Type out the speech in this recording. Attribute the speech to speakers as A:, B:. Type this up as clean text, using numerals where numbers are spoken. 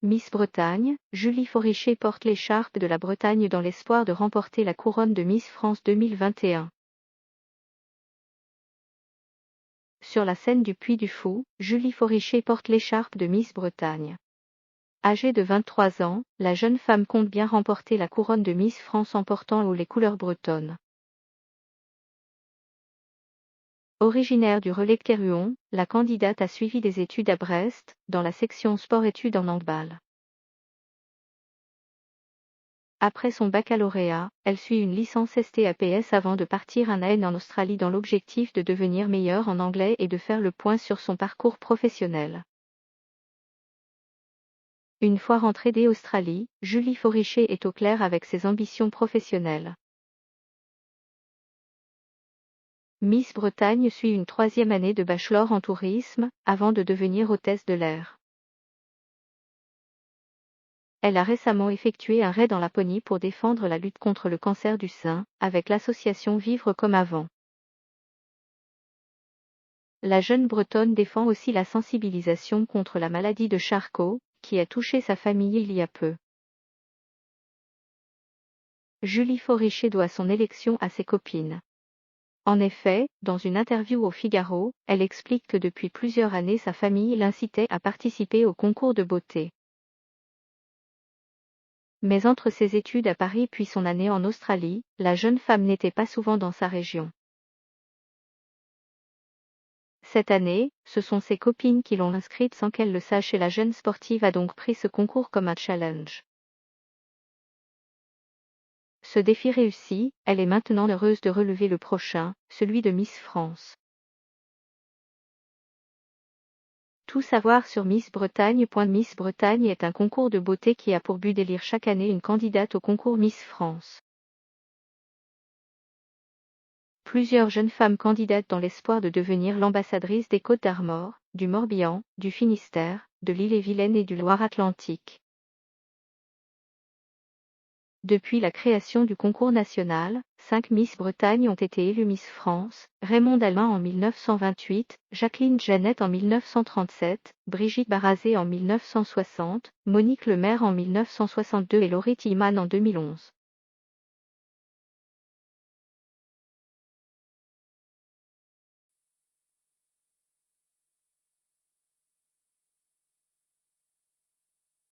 A: Miss Bretagne, Julie Foriché porte l'écharpe de la Bretagne dans l'espoir de remporter la couronne de Miss France 2021. Sur la scène du Puy du Fou, Julie Foriché porte l'écharpe de Miss Bretagne. Âgée de 23 ans, la jeune femme compte bien remporter la couronne de Miss France en portant haut les couleurs bretonnes. Originaire du Relais Kerhuon, la candidate a suivi des études à Brest, dans la section sport-études en handball. Après son baccalauréat, elle suit une licence STAPS avant de partir un an en Australie dans l'objectif de devenir meilleure en anglais et de faire le point sur son parcours professionnel. Une fois rentrée d'Australie, Julie Foriché est au clair avec ses ambitions professionnelles. Miss Bretagne suit une 3e année de bachelor en tourisme, avant de devenir hôtesse de l'air. Elle a récemment effectué un raid en Laponie pour défendre la lutte contre le cancer du sein, avec l'association Vivre comme avant. La jeune Bretonne défend aussi la sensibilisation contre la maladie de Charcot, qui a touché sa famille il y a peu. Julie Foriché doit son élection à ses copines. En effet, dans une interview au Figaro, elle explique que depuis plusieurs années sa famille l'incitait à participer au concours de beauté. Mais entre ses études à Paris puis son année en Australie, la jeune femme n'était pas souvent dans sa région. Cette année, ce sont ses copines qui l'ont inscrite sans qu'elle le sache et la jeune sportive a donc pris ce concours comme un challenge. Ce défi réussi, elle est maintenant heureuse de relever le prochain, celui de Miss France. Tout savoir sur Miss Bretagne. Miss Bretagne est un concours de beauté qui a pour but d'élire chaque année une candidate au concours Miss France. Plusieurs jeunes femmes candidatent dans l'espoir de devenir l'ambassadrice des Côtes d'Armor, du Morbihan, du Finistère, de l'Ille-et-Vilaine et du Loire-Atlantique. Depuis la création du concours national, 5 Miss Bretagne ont été élues Miss France, Raymonde Alma en 1928, Jacqueline Jeannette en 1937, Brigitte Barazé en 1960, Monique Lemaire en 1962 et Laurie Tillman en 2011.